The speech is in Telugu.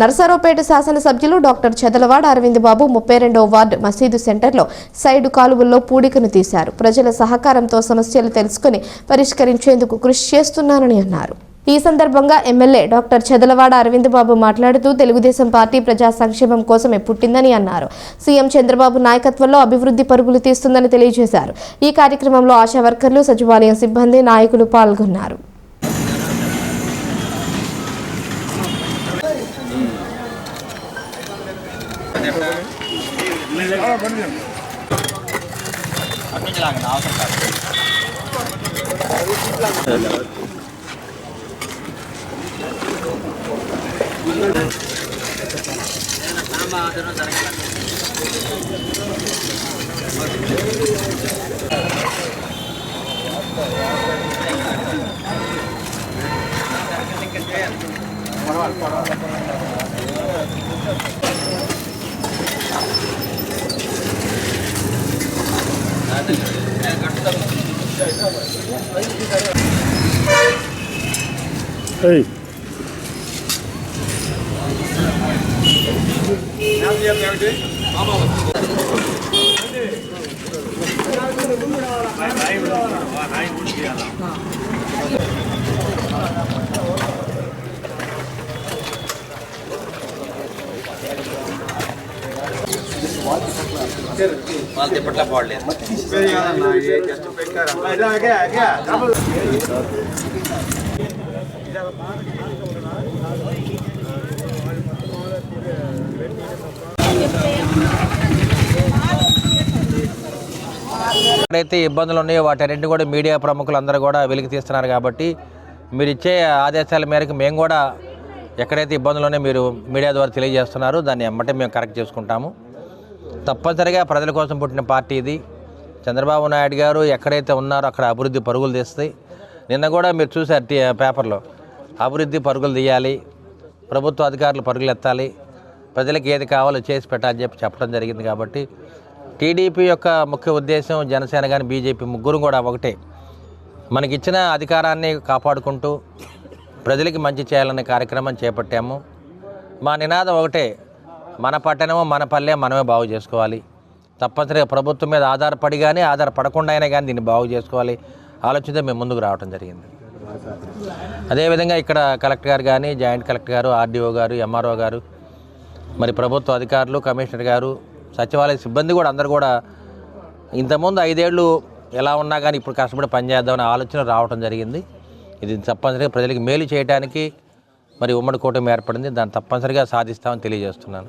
నరసరావుపేట శాసనసభ్యులు డాక్టర్ చెదలవాడ అరవింద్ బాబు 32వ వార్డు మసీదు సెంటర్లో సైడు కాలువల్లో పూడికను తీశారు. ప్రజల సహకారంతో సమస్యలు తెలుసుకుని పరిష్కరించేందుకు కృషి చేస్తున్నారని అన్నారు. ఈ సందర్భంగా ఎమ్మెల్యే డాక్టర్ చెదలవాడ అరవింద్ బాబు మాట్లాడుతూ తెలుగుదేశం పార్టీ ప్రజా సంక్షేమం కోసమే పుట్టిందని అన్నారు. సీఎం చంద్రబాబు నాయకత్వంలో అభివృద్ధి పరుగులు తీస్తుందని తెలియజేశారు. ఈ కార్యక్రమంలో ఆశా వర్కర్లు, సచివాలయం సిబ్బంది, నాయకులు పాల్గొన్నారు. Hey. ఎక్కడైతే ఇబ్బందులు ఉన్నాయో వాటన్నింటినీ కూడా మీడియా ప్రముఖులు అందరూ కూడా వెలికి తీస్తున్నారు. కాబట్టి మీరు ఇచ్చే ఆదేశాల మేరకు మేము కూడా ఎక్కడైతే ఇబ్బందులు ఉన్నాయో మీరు మీడియా ద్వారా తెలియజేస్తున్నారు, దాన్ని ఎమ్మటే మేము కరెక్ట్ చేసుకుంటాము. తప్పనిసరిగా ప్రజల కోసం పుట్టిన పార్టీ ఇది. చంద్రబాబు నాయుడు గారు ఎక్కడైతే ఉన్నారో అక్కడ అభివృద్ధి పరుగులు తీస్తాయి. నిన్న కూడా మీరు చూసారు పేపర్లో, అభివృద్ధి పరుగులు తీయాలి, ప్రభుత్వ అధికారులు పరుగులు ఎత్తాలి, ప్రజలకు ఏది కావాలో చేసి పెట్టాలని చెప్పడం జరిగింది. కాబట్టి టీడీపీ యొక్క ముఖ్య ఉద్దేశం, జనసేన కానీ బీజేపీ ముగ్గురు కూడా ఒకటే, మనకిచ్చిన అధికారాన్ని కాపాడుకుంటూ ప్రజలకి మంచి చేయాలనే కార్యక్రమం చేపట్టాము. మా నినాదం ఒకటే, మన పట్టణము మన పల్లె మనమే బాగు చేసుకోవాలి. తప్పనిసరిగా ప్రభుత్వం మీద ఆధారపడి కానీ ఆధారపడకుండా అయినా కానీ దీన్ని బాగు చేసుకోవాలి ఆలోచనతో మేము ముందుకు రావడం జరిగింది. అదేవిధంగా ఇక్కడ కలెక్టర్ గారు కానీ, జాయింట్ కలెక్టర్ గారు, ఆర్డీఓ గారు, ఎంఆర్ఓ గారు, మరి ప్రభుత్వ అధికారులు, కమిషనర్ గారు, సచివాలయ సిబ్బంది కూడా అందరూ కూడా ఇంతకుముందు 5 ఏళ్ళు ఎలా ఉన్నా కానీ ఇప్పుడు కష్టపడి పనిచేద్దామనే ఆలోచన రావడం జరిగింది. ఇది తప్పనిసరిగా ప్రజలకు మేలు చేయడానికి మరి ఉమ్మడి కూటమి ఏర్పడింది, దాన్ని తప్పనిసరిగా సాధిస్తామని తెలియజేస్తున్నాను.